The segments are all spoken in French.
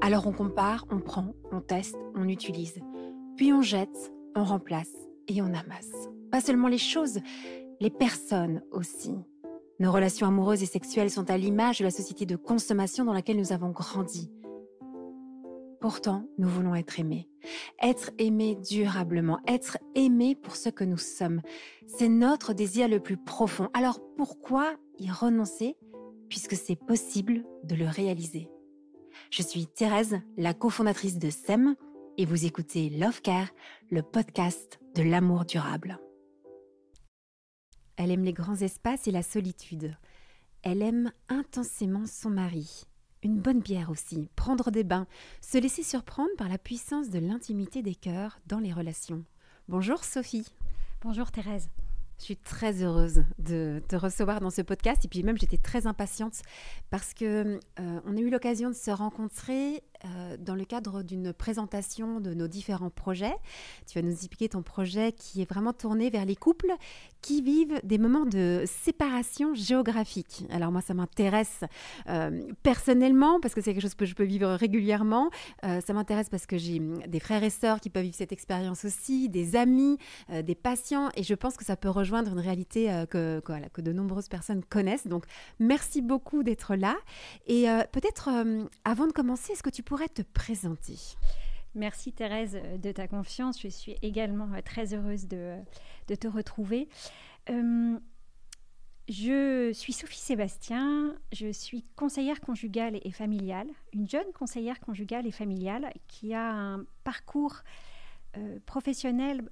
Alors on compare, on prend, on teste, on utilise. Puis on jette, on remplace et on amasse. Pas seulement les choses, les personnes aussi. Nos relations amoureuses et sexuelles sont à l'image de la société de consommation dans laquelle nous avons grandi. Pourtant, nous voulons être aimés. Être aimés durablement, être aimés pour ce que nous sommes. C'est notre désir le plus profond. Alors pourquoi y renoncer puisque c'est possible de le réaliser? Je suis Thérèse, la cofondatrice de SEM, et vous écoutez Love Care, le podcast de l'amour durable. Elle aime les grands espaces et la solitude. Elle aime intensément son mari. Une bonne bière aussi, prendre des bains, se laisser surprendre par la puissance de l'intimité des cœurs dans les relations. Bonjour Sophie. Bonjour Thérèse. Je suis très heureuse de te recevoir dans ce podcast et puis même j'étais très impatiente parce que on a eu l'occasion de se rencontrer dans le cadre d'une présentation de nos différents projets. Tu vas nous expliquer ton projet qui est vraiment tourné vers les couples qui vivent des moments de séparation géographique. Alors moi ça m'intéresse personnellement parce que c'est quelque chose que je peux vivre régulièrement. Ça m'intéresse parce que j'ai des frères et sœurs qui peuvent vivre cette expérience aussi, des amis, des patients et je pense que ça peut rejoindre une réalité que de nombreuses personnes connaissent. Donc merci beaucoup d'être là et peut-être avant de commencer, est-ce que tu pourrais te présenter? Merci Thérèse de ta confiance. Je suis également très heureuse de te retrouver. Je suis Sophie Sébastien, je suis conseillère conjugale et familiale, une jeune conseillère conjugale et familiale qui a un parcours professionnel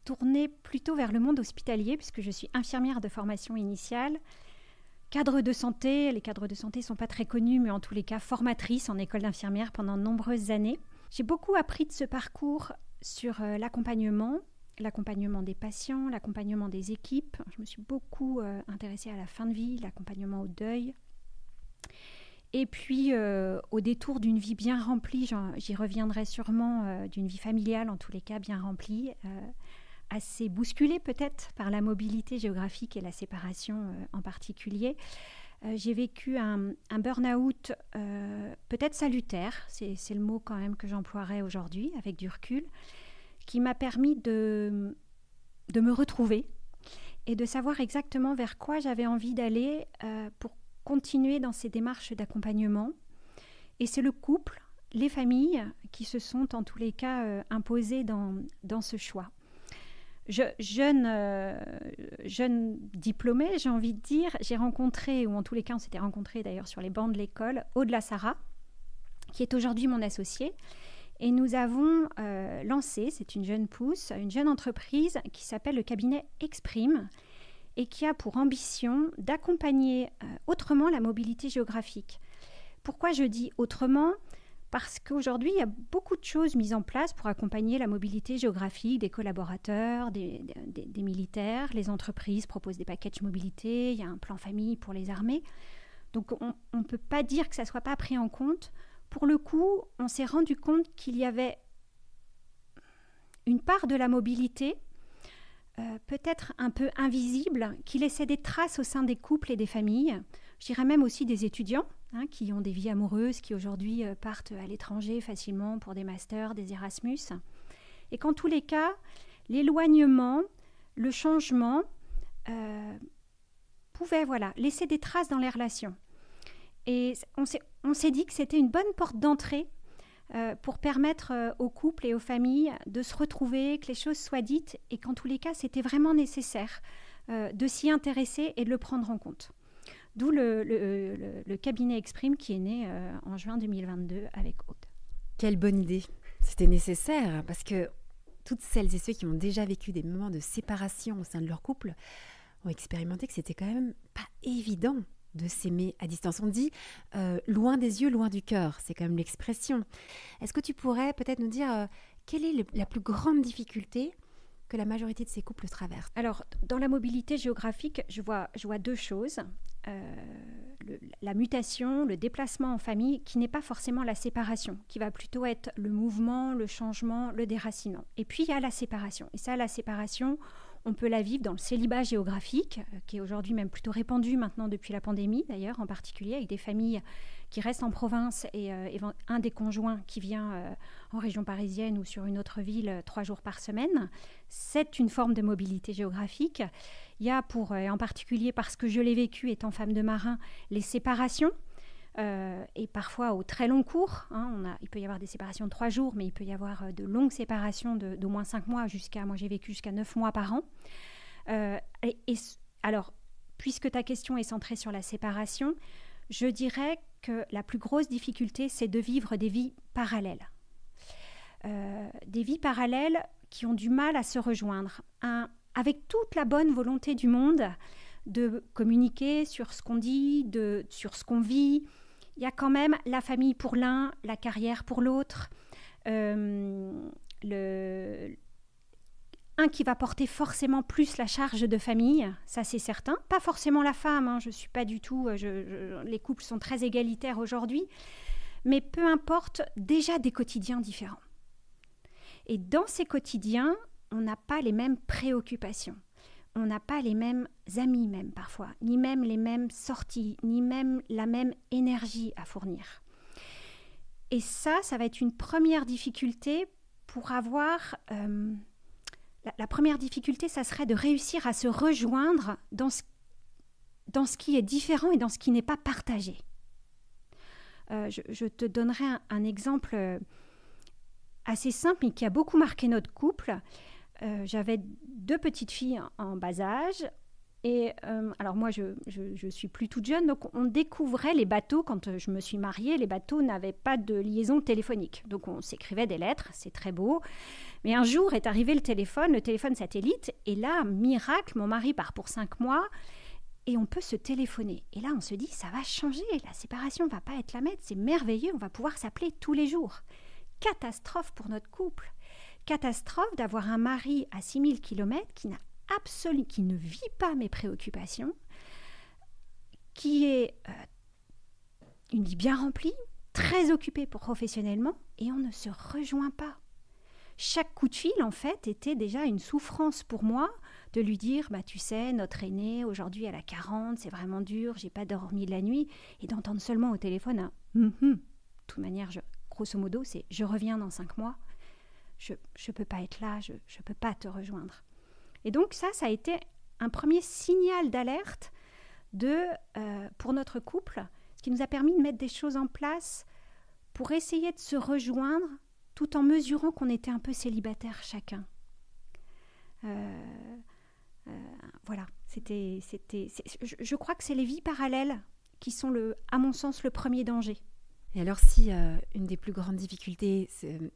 tourné plutôt vers le monde hospitalier puisque je suis infirmière de formation initiale. Cadre de santé, les cadres de santé ne sont pas très connus, mais en tous les cas formatrice en école d'infirmière pendant de nombreuses années. J'ai beaucoup appris de ce parcours sur l'accompagnement des patients, l'accompagnement des équipes. Je me suis beaucoup intéressée à la fin de vie, l'accompagnement au deuil. Et puis au détour d'une vie bien remplie, j'y reviendrai sûrement, d'une vie familiale en tous les cas bien remplie, assez bousculée peut-être par la mobilité géographique et la séparation en particulier. J'ai vécu un burn-out peut-être salutaire, c'est le mot quand même que j'emploierais aujourd'hui avec du recul, qui m'a permis de me retrouver et de savoir exactement vers quoi j'avais envie d'aller pour continuer dans ces démarches d'accompagnement. Et c'est le couple, les familles qui se sont en tous les cas imposées dans ce choix. Jeune diplômée, j'ai envie de dire, j'ai rencontré, ou en tous les cas on s'était rencontrés d'ailleurs sur les bancs de l'école, Aude Lassara, qui est aujourd'hui mon associée. Et nous avons lancé, c'est une jeune pousse, une jeune entreprise qui s'appelle le cabinet Exprime et qui a pour ambition d'accompagner autrement la mobilité géographique. Pourquoi je dis autrement ? Parce qu'aujourd'hui, il y a beaucoup de choses mises en place pour accompagner la mobilité géographique des collaborateurs, des militaires. Les entreprises proposent des packages mobilité, il y a un plan famille pour les armées. Donc on ne peut pas dire que ça ne soit pas pris en compte. Pour le coup, on s'est rendu compte qu'il y avait une part de la mobilité, peut-être un peu invisible, qui laissait des traces au sein des couples et des familles. Je dirais même aussi des étudiants qui ont des vies amoureuses, qui aujourd'hui partent à l'étranger facilement pour des masters, des Erasmus. Et qu'en tous les cas, l'éloignement, le changement pouvaient laisser des traces dans les relations. Et on s'est dit que c'était une bonne porte d'entrée pour permettre aux couples et aux familles de se retrouver, que les choses soient dites et qu'en tous les cas, c'était vraiment nécessaire de s'y intéresser et de le prendre en compte. D'où le cabinet Exprime qui est né en juin 2022 avec Aude. Quelle bonne idée. C'était nécessaire parce que toutes celles et ceux qui ont déjà vécu des moments de séparation au sein de leur couple ont expérimenté que c'était quand même pas évident de s'aimer à distance. On dit loin des yeux, loin du cœur. C'est quand même l'expression. Est-ce que tu pourrais peut-être nous dire quelle est la plus grande difficulté que la majorité de ces couples traversent? Alors, dans la mobilité géographique, je vois deux choses. La mutation, le déplacement en famille, qui n'est pas forcément la séparation, qui va plutôt être le mouvement, le changement, le déracinement. Et puis, il y a la séparation. Et ça, la séparation, On peut la vivre dans le célibat géographique, qui est aujourd'hui même plutôt répandu maintenant depuis la pandémie, d'ailleurs, en particulier, avec des familles qui restent en province et un des conjoints qui vient en région parisienne ou sur une autre ville 3 jours par semaine. C'est une forme de mobilité géographique. Il y a en particulier parce que je l'ai vécu étant femme de marin, les séparations, et parfois au très long cours. Il peut y avoir des séparations de 3 jours, mais il peut y avoir de longues séparations d'au moins 5 mois, moi j'ai vécu jusqu'à 9 mois par an. Alors, puisque ta question est centrée sur la séparation, je dirais que la plus grosse difficulté, c'est de vivre des vies parallèles. Des vies parallèles qui ont du mal à se rejoindre, avec toute la bonne volonté du monde de communiquer sur ce qu'on dit, sur ce qu'on vit. Il y a quand même la famille pour l'un, la carrière pour l'autre, un qui va porter forcément plus la charge de famille, ça c'est certain. Pas forcément la femme, je suis pas du tout... les couples sont très égalitaires aujourd'hui, mais peu importe, déjà des quotidiens différents. Et dans ces quotidiens, on n'a pas les mêmes préoccupations. On n'a pas les mêmes amis même parfois, ni même les mêmes sorties, ni même la même énergie à fournir. Et ça va être une première difficulté pour avoir... La première difficulté, ça serait de réussir à se rejoindre dans ce qui est différent et dans ce qui n'est pas partagé. Je te donnerai un exemple assez simple, mais qui a beaucoup marqué notre couple. J'avais 2 petites filles en bas âge. Et alors moi, je suis plus toute jeune, donc on découvrait les bateaux. Quand je me suis mariée, les bateaux n'avaient pas de liaison téléphonique. Donc on s'écrivait des lettres, c'est très beau. Mais un jour est arrivé le téléphone satellite. Et là, miracle, mon mari part pour 5 mois et on peut se téléphoner. Et là, on se dit, ça va changer, la séparation ne va pas être la même, c'est merveilleux, on va pouvoir s'appeler tous les jours. Catastrophe pour notre couple. Catastrophe d'avoir un mari à 6000 km qui ne vit pas mes préoccupations, qui est une vie bien remplie, très occupée professionnellement, et on ne se rejoint pas. Chaque coup de fil, en fait, était déjà une souffrance pour moi de lui dire, tu sais, notre aînée, aujourd'hui, elle a 40, c'est vraiment dur, j'ai pas dormi de la nuit, et d'entendre seulement au téléphone un « de toute manière, grosso modo, c'est « je reviens dans 5 mois ». Je peux pas être là, je peux pas te rejoindre. Et donc ça a été un premier signal d'alerte pour notre couple, ce qui nous a permis de mettre des choses en place pour essayer de se rejoindre tout en mesurant qu'on était un peu célibataires chacun. Voilà, je crois que c'est les vies parallèles qui sont, à mon sens, le premier danger. Et alors si une des plus grandes difficultés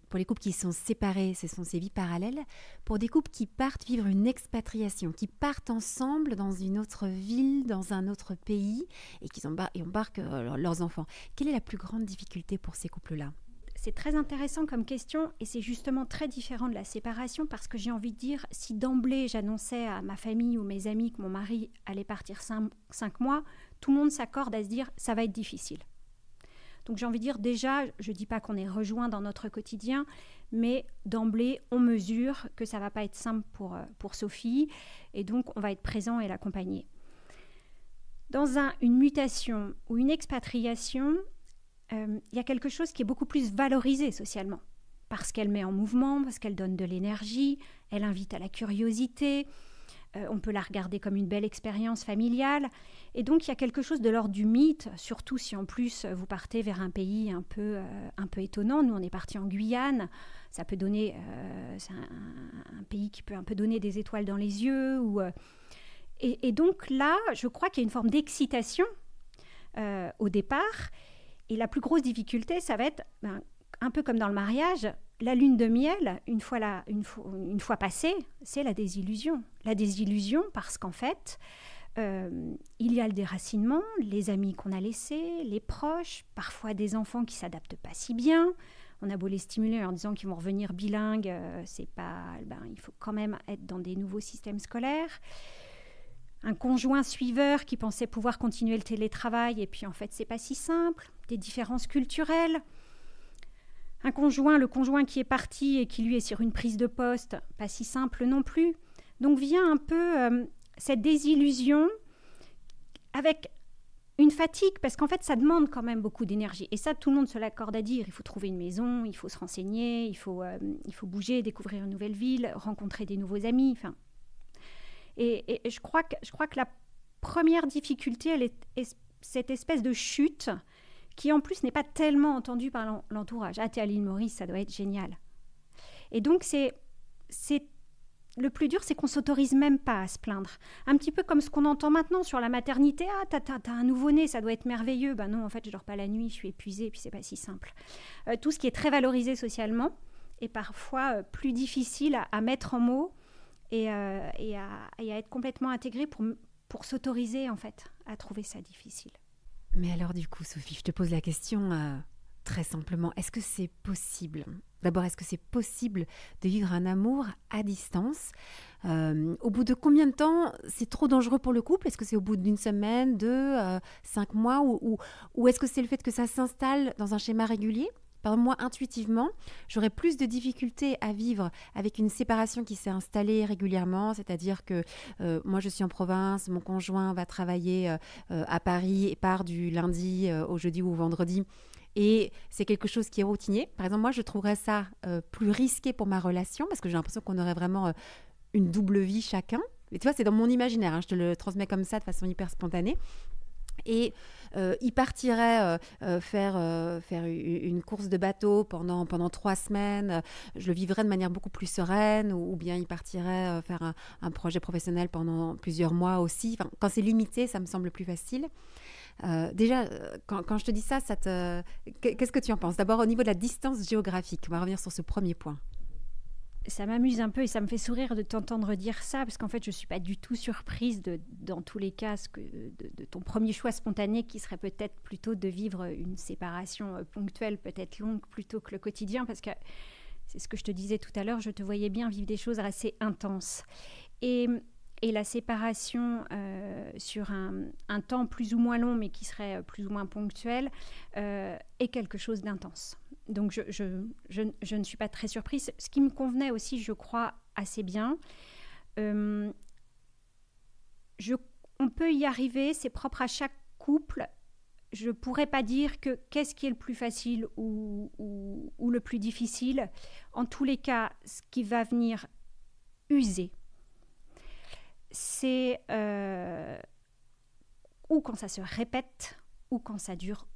pour les couples qui sont séparés, ce sont ces vies parallèles, pour des couples qui partent vivre une expatriation, qui partent ensemble dans une autre ville, dans un autre pays, et qui embarquent leurs enfants, quelle est la plus grande difficulté pour ces couples-là ? C'est très intéressant comme question et c'est justement très différent de la séparation parce que j'ai envie de dire, si d'emblée j'annonçais à ma famille ou mes amis que mon mari allait partir 5 mois, tout le monde s'accorde à se dire ça va être difficile. Donc j'ai envie de dire déjà, je ne dis pas qu'on est rejoint dans notre quotidien, mais d'emblée on mesure que ça ne va pas être simple pour Sophie et donc on va être présent et l'accompagner. Dans une mutation ou une expatriation, il y a quelque chose qui est beaucoup plus valorisé socialement, parce qu'elle met en mouvement, parce qu'elle donne de l'énergie, elle invite à la curiosité, on peut la regarder comme une belle expérience familiale, et donc il y a quelque chose de l'ordre du mythe, surtout si en plus vous partez vers un pays un peu étonnant. Nous on est partis en Guyane, ça peut donner, c'est un pays qui peut un peu donner des étoiles dans les yeux, et donc là je crois qu'il y a une forme d'excitation au départ. Et la plus grosse difficulté, ça va être, un peu comme dans le mariage, la lune de miel, une fois passée, c'est la désillusion. La désillusion parce qu'en fait, il y a le déracinement, les amis qu'on a laissés, les proches, parfois des enfants qui ne s'adaptent pas si bien. On a beau les stimuler en disant qu'ils vont revenir bilingues, il faut quand même être dans des nouveaux systèmes scolaires. Un conjoint suiveur qui pensait pouvoir continuer le télétravail et puis en fait c'est pas si simple, des différences culturelles. Le conjoint qui est parti et qui lui est sur une prise de poste, pas si simple non plus. Donc vient un peu cette désillusion avec une fatigue, parce qu'en fait, ça demande quand même beaucoup d'énergie. Et ça, tout le monde se l'accorde à dire. Il faut trouver une maison, il faut se renseigner, il faut bouger, découvrir une nouvelle ville, rencontrer des nouveaux amis. Enfin, et je crois que la première difficulté, elle est cette espèce de chute qui, en plus, n'est pas tellement entendue par l'entourage. Ah, t'es à l'île Maurice, ça doit être génial. Et donc, le plus dur, c'est qu'on ne s'autorise même pas à se plaindre. Un petit peu comme ce qu'on entend maintenant sur la maternité. Ah, t'as un nouveau-né, ça doit être merveilleux. Ben non, en fait, je dors pas la nuit, je suis épuisée, et puis c'est pas si simple. Tout ce qui est très valorisé socialement est parfois plus difficile à mettre en mots et à être complètement intégré pour s'autoriser, en fait, à trouver ça difficile. Mais alors du coup, Sophie, je te pose la question très simplement. Est-ce que c'est possible ? D'abord, est-ce que c'est possible de vivre un amour à distance ? Au bout de combien de temps c'est trop dangereux pour le couple ? Est-ce que c'est au bout d'une semaine, 5 mois ou est-ce que c'est le fait que ça s'installe dans un schéma régulier ? Par exemple, moi, intuitivement, j'aurais plus de difficultés à vivre avec une séparation qui s'est installée régulièrement, c'est-à-dire que moi, je suis en province, mon conjoint va travailler à Paris et part du lundi au jeudi ou au vendredi. Et c'est quelque chose qui est routinier. Par exemple, moi, je trouverais ça plus risqué pour ma relation parce que j'ai l'impression qu'on aurait vraiment une double vie chacun. Et tu vois, c'est dans mon imaginaire, hein, je te le transmets comme ça de façon hyper spontanée. Et il partirait faire une course de bateau pendant 3 semaines. Je le vivrais de manière beaucoup plus sereine, ou bien il partirait faire un projet professionnel pendant plusieurs mois aussi. Enfin, quand c'est limité, ça me semble plus facile. Déjà, quand je te dis ça, qu'est-ce que tu en penses ? D'abord, au niveau de la distance géographique, on va revenir sur ce premier point. Ça m'amuse un peu et ça me fait sourire de t'entendre dire ça, parce qu'en fait, je ne suis pas du tout surprise dans tous les cas de ton premier choix spontané qui serait peut-être plutôt de vivre une séparation ponctuelle, peut-être longue, plutôt que le quotidien, parce que c'est ce que je te disais tout à l'heure, je te voyais bien vivre des choses assez intenses. Et la séparation sur un temps plus ou moins long, mais qui serait plus ou moins ponctuel, est quelque chose d'intense. Donc, je ne suis pas très surprise. Ce qui me convenait aussi, je crois, assez bien. On peut y arriver, c'est propre à chaque couple. Je ne pourrais pas dire qu'est-ce qui est le plus facile ou le plus difficile. En tous les cas, ce qui va venir user, c'est ou quand ça se répète, ou quand ça dure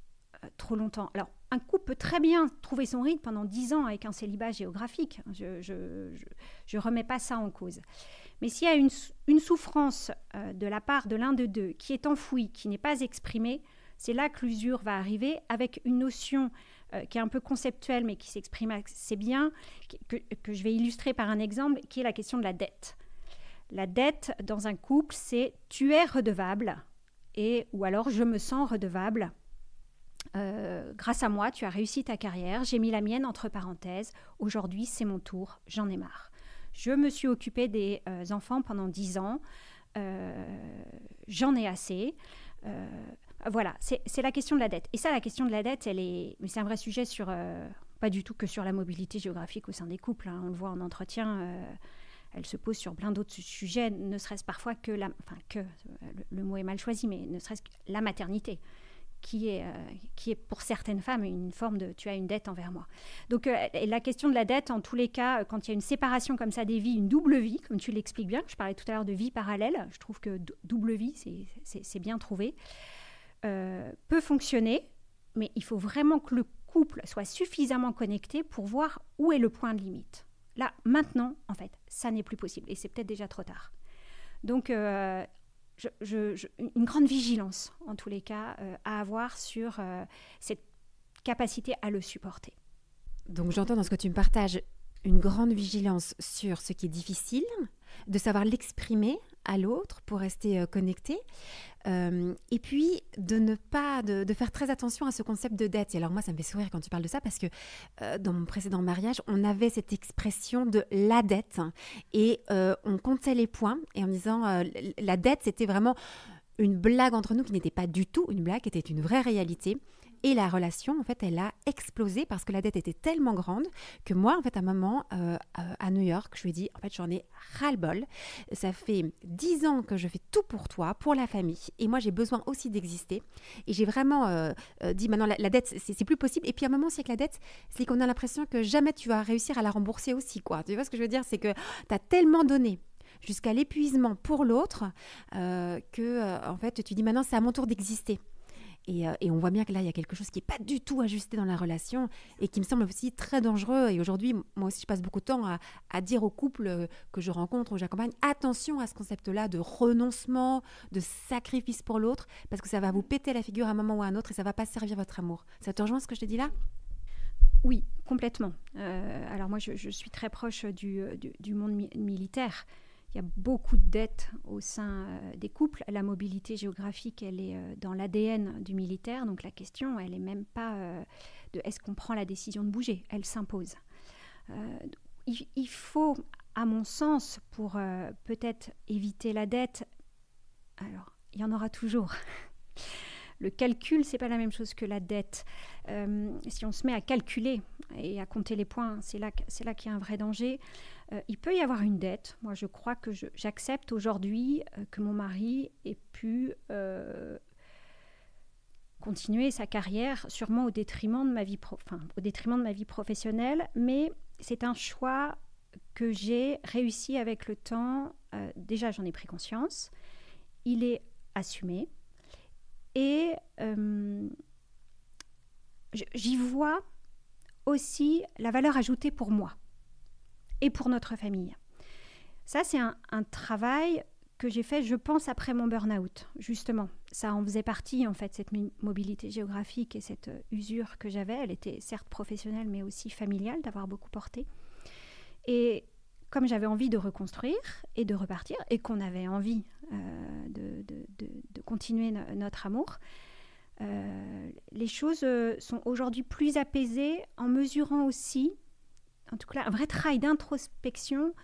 trop longtemps. Alors, un couple peut très bien trouver son rythme pendant 10 ans avec un célibat géographique. Je remets pas ça en cause. Mais s'il y a une souffrance de la part de l'un de deux qui est enfouie, qui n'est pas exprimée, c'est là que l'usure va arriver avec une notion qui est un peu conceptuelle, mais qui s'exprime assez bien, que je vais illustrer par un exemple, qui est la question de la dette. La dette dans un couple, c'est « tu es redevable » ou alors « je me sens redevable ». Grâce à moi, tu as réussi ta carrière, j'ai mis la mienne entre parenthèses, aujourd'hui c'est mon tour, j'en ai marre. Je me suis occupée des enfants pendant 10 ans, j'en ai assez. Voilà, c'est la question de la dette. Et ça, la question de la dette, mais c'est un vrai sujet pas du tout que sur la mobilité géographique au sein des couples, hein. On le voit en entretien, elle se pose sur plein d'autres sujets, ne serait-ce parfois le mot est mal choisi, mais ne serait-ce que la maternité. Qui est pour certaines femmes une forme de « tu as une dette envers moi ». Donc la question de la dette, en tous les cas, quand il y a une séparation comme ça des vies, une double vie, comme tu l'expliques bien, je parlais tout à l'heure de vie parallèle, je trouve que double vie, c'est bien trouvé, peut fonctionner, mais il faut vraiment que le couple soit suffisamment connecté pour voir où est le point de limite. Là, maintenant, en fait, ça n'est plus possible, et c'est peut-être déjà trop tard. Donc, une grande vigilance, en tous les cas, à avoir sur cette capacité à le supporter. Donc j'entends dans ce que tu me partages une grande vigilance sur ce qui est difficile, de savoir l'exprimer à l'autre pour rester connecté, et puis de faire très attention à ce concept de dette. Et alors moi, ça me fait sourire quand tu parles de ça, parce que dans mon précédent mariage, on avait cette expression de la dette, et on comptait les points, et en disant la dette, c'était vraiment une blague entre nous qui n'était pas du tout une blague, qui était une vraie réalité. Et la relation, en fait, elle a explosé parce que la dette était tellement grande que moi, en fait, à un moment, à New York, je lui ai dit, en fait, j'en ai ras-le-bol. Ça fait 10 ans que je fais tout pour toi, pour la famille. Et moi, j'ai besoin aussi d'exister. Et j'ai vraiment dit, maintenant, la dette, c'est plus possible. Et puis, à un moment aussi, avec la dette, c'est qu'on a l'impression que jamais tu vas réussir à la rembourser aussi, quoi. Tu vois ce que je veux dire? C'est que tu as tellement donné jusqu'à l'épuisement pour l'autre en fait, tu dis, maintenant, c'est à mon tour d'exister. Et on voit bien que là, il y a quelque chose qui n'est pas du tout ajusté dans la relation et qui me semble aussi très dangereux. Et aujourd'hui, moi aussi, je passe beaucoup de temps à dire aux couples que je rencontre, où j'accompagne, attention à ce concept-là de renoncement, de sacrifice pour l'autre, parce que ça va vous péter la figure à un moment ou à un autre et ça ne va pas servir votre amour. Ça te rejoint ce que je te dis là ? Oui, complètement. Alors moi, je suis très proche du monde militaire. Il y a beaucoup de dettes au sein des couples. La mobilité géographique, elle est dans l'ADN du militaire. Donc la question, elle n'est même pas de est-ce qu'on prend la décision de bouger. Elle s'impose. Il faut, à mon sens, pour peut-être éviter la dette, alors il y en aura toujours. Le calcul, ce n'est pas la même chose que la dette. Si on se met à calculer et à compter les points, c'est là qu'il y a un vrai danger. Il peut y avoir une dette. Moi, je crois que j'accepte aujourd'hui que mon mari ait pu continuer sa carrière, sûrement au détriment de ma vie professionnelle, mais c'est un choix que j'ai réussi avec le temps. Déjà, j'en ai pris conscience. Il est assumé. Et j'y vois aussi la valeur ajoutée pour moi et pour notre famille. Ça, c'est un travail que j'ai fait, je pense, après mon burn-out, justement. Ça en faisait partie, en fait, cette mobilité géographique et cette usure que j'avais. Elle était certes professionnelle, mais aussi familiale, d'avoir beaucoup porté. Et comme j'avais envie de reconstruire et de repartir, et qu'on avait envie de continuer notre amour, les choses sont aujourd'hui plus apaisées en mesurant aussi, en tout cas, un vrai travail d'introspection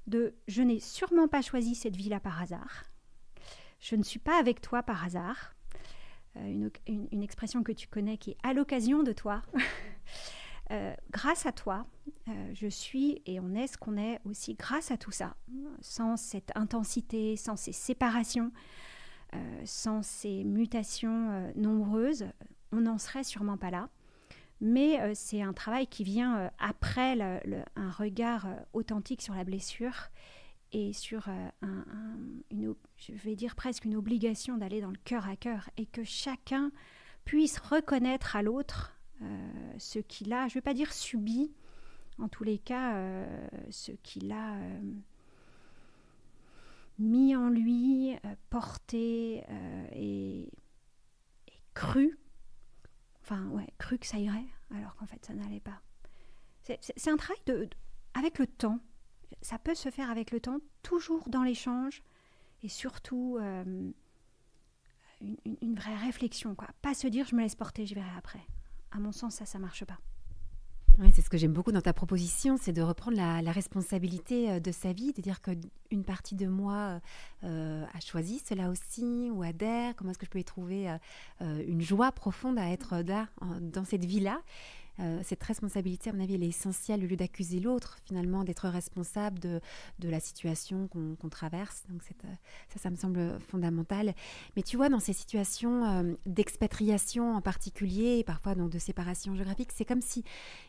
de « je n'ai sûrement pas choisi cette vie-là par hasard, je ne suis pas avec toi par hasard », une expression que tu connais qui est « à l'occasion de toi ». Grâce à toi, je suis et on est ce qu'on est aussi grâce à tout ça. Sans cette intensité, sans ces séparations, sans ces mutations nombreuses, on n'en serait sûrement pas là. Mais c'est un travail qui vient après un regard authentique sur la blessure et sur je vais dire presque une obligation d'aller dans le cœur à cœur et que chacun puisse reconnaître à l'autre ce qu'il a, je ne vais pas dire subi, en tous les cas, ce qu'il a mis en lui, porté et cru, cru que ça irait, alors qu'en fait ça n'allait pas. C'est un travail avec le temps, ça peut se faire avec le temps, toujours dans l'échange et surtout une vraie réflexion, quoi. Pas se dire je me laisse porter, je verrai après. À mon sens, ça marche pas. Oui, c'est ce que j'aime beaucoup dans ta proposition, c'est de reprendre la responsabilité de sa vie, de dire qu'une partie de moi a choisi cela aussi, ou adhère, comment est-ce que je peux y trouver une joie profonde à être là, dans cette vie-là. Cette responsabilité, à mon avis, elle est essentielle, au lieu d'accuser l'autre, finalement, d'être responsable de la situation qu'on traverse. Donc ça me semble fondamental. Mais tu vois, dans ces situations d'expatriation en particulier, et parfois donc, de séparation géographique, c'est comme si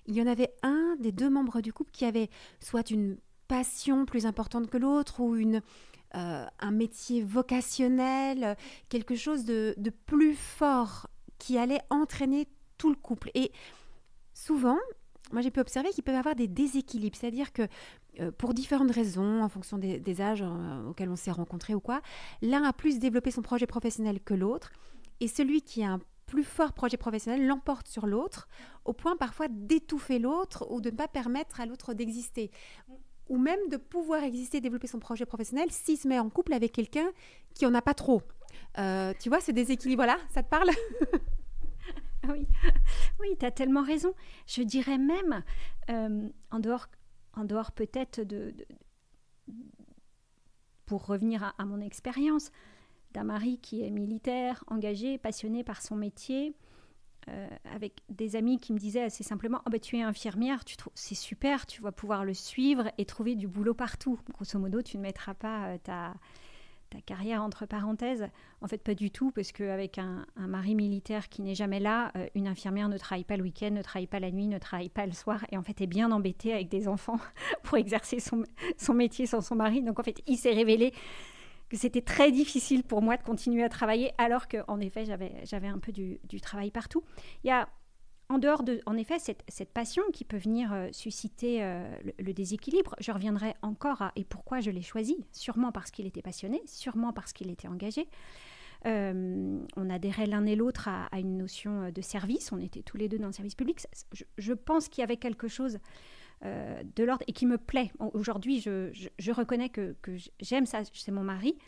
il y en avait un des deux membres du couple qui avait soit une passion plus importante que l'autre, ou un métier vocationnel, quelque chose de plus fort qui allait entraîner tout le couple. Et souvent, moi j'ai pu observer qu'il peut y avoir des déséquilibres, c'est-à-dire que pour différentes raisons, en fonction des âges auxquels on s'est rencontrés ou quoi, l'un a plus développé son projet professionnel que l'autre, et celui qui a un plus fort projet professionnel l'emporte sur l'autre, au point parfois d'étouffer l'autre ou de ne pas permettre à l'autre d'exister. Ou même de pouvoir exister, développer son projet professionnel s'il se met en couple avec quelqu'un qui n'en a pas trop. Tu vois ce déséquilibre-là, ça te parle ? Oui, tu as tellement raison. Je dirais même, en dehors peut-être pour revenir à mon expérience, d'un mari qui est militaire, engagé, passionné par son métier, avec des amis qui me disaient assez simplement « tu es infirmière, c'est super, tu vas pouvoir le suivre et trouver du boulot partout. Grosso modo, tu ne mettras pas ta carrière entre parenthèses. » En fait, pas du tout, parce qu'avec un mari militaire qui n'est jamais là, une infirmière ne travaille pas le week-end, ne travaille pas la nuit, ne travaille pas le soir, et en fait est bien embêtée avec des enfants pour exercer son métier sans son mari. Donc en fait, il s'est révélé que c'était très difficile pour moi de continuer à travailler, alors qu'en effet, j'avais un peu du travail partout. Il y a, en dehors de, en effet, cette passion qui peut venir susciter le déséquilibre. Je reviendrai encore à et pourquoi je l'ai choisi. Sûrement parce qu'il était passionné, sûrement parce qu'il était engagé. On adhérait l'un et l'autre à une notion de service. On était tous les deux dans le service public. Je pense qu'il y avait quelque chose de l'ordre et qui me plaît. Aujourd'hui, je reconnais que j'aime ça chez mon mari.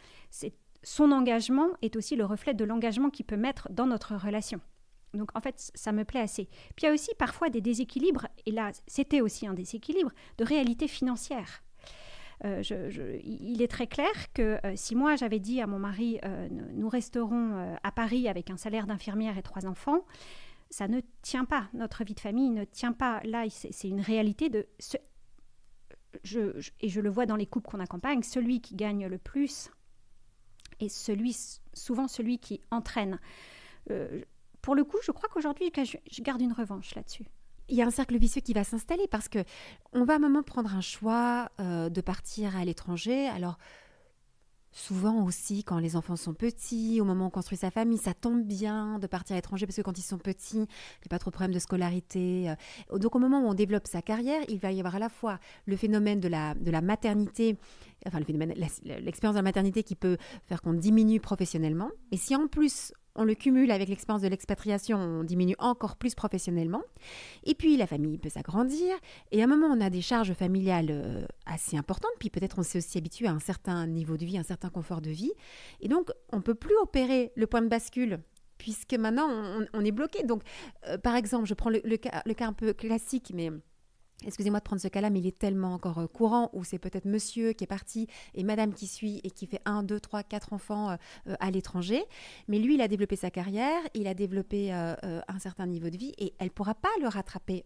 Son engagement est aussi le reflet de l'engagement qu'il peut mettre dans notre relation. Donc, en fait, ça me plaît assez. Puis, il y a aussi parfois des déséquilibres, et là, c'était aussi un déséquilibre de réalité financière. Il est très clair que si moi, j'avais dit à mon mari, nous resterons à Paris avec un salaire d'infirmière et 3 enfants, ça ne tient pas. Notre vie de famille ne tient pas. Là, c'est une réalité de... et je le vois dans les couples qu'on accompagne, celui qui gagne le plus est souvent celui qui entraîne. Pour le coup, je crois qu'aujourd'hui, je garde une revanche là-dessus. Il y a un cercle vicieux qui va s'installer parce qu'on va à un moment prendre un choix de partir à l'étranger. Alors, souvent aussi, quand les enfants sont petits, au moment où on construit sa famille, ça tombe bien de partir à l'étranger parce que quand ils sont petits, il n'y a pas trop de problèmes de scolarité. Donc, au moment où on développe sa carrière, il va y avoir à la fois le phénomène de la maternité, enfin l'expérience de la maternité qui peut faire qu'on diminue professionnellement. Et si en plus on le cumule avec l'expérience de l'expatriation, on diminue encore plus professionnellement. Et puis, la famille peut s'agrandir. Et à un moment, on a des charges familiales assez importantes. Puis peut-être on s'est aussi habitué à un certain niveau de vie, un certain confort de vie. Et donc, on ne peut plus opérer le point de bascule puisque maintenant, on est bloqué. Donc, par exemple, je prends le cas un peu classique, mais... Excusez-moi de prendre ce cas-là, mais il est tellement encore courant où c'est peut-être monsieur qui est parti et madame qui suit et qui fait 1, 2, 3, 4 enfants à l'étranger. Mais lui, il a développé sa carrière, il a développé un certain niveau de vie et elle ne pourra pas le rattraper.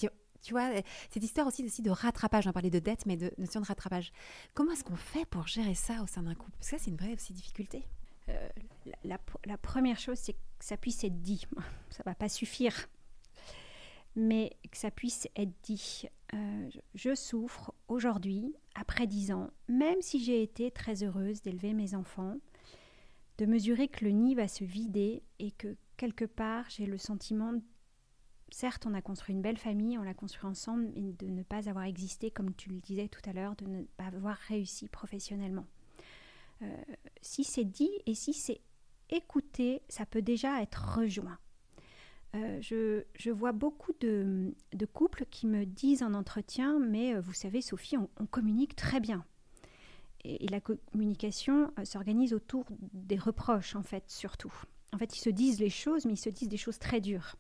Tu vois, cette histoire aussi de rattrapage, on parlait de dette, mais de notion de rattrapage. Comment est-ce qu'on fait pour gérer ça au sein d'un couple? Parce que ça, c'est une vraie aussi difficulté. La première chose, c'est que ça puisse être dit. Ça ne va pas suffire. Mais que ça puisse être dit. Je souffre aujourd'hui, après 10 ans, même si j'ai été très heureuse d'élever mes enfants, de mesurer que le nid va se vider et que quelque part, j'ai le sentiment, certes, on a construit une belle famille, on l'a construit ensemble, mais de ne pas avoir existé, comme tu le disais tout à l'heure, de ne pas avoir réussi professionnellement. Si c'est dit et si c'est écouté, ça peut déjà être rejoint. Je vois beaucoup de couples qui me disent en entretien « mais vous savez Sophie, on communique très bien ». Et la communication s'organise autour des reproches en fait, surtout. En fait, ils se disent les choses, mais ils se disent des choses très dures.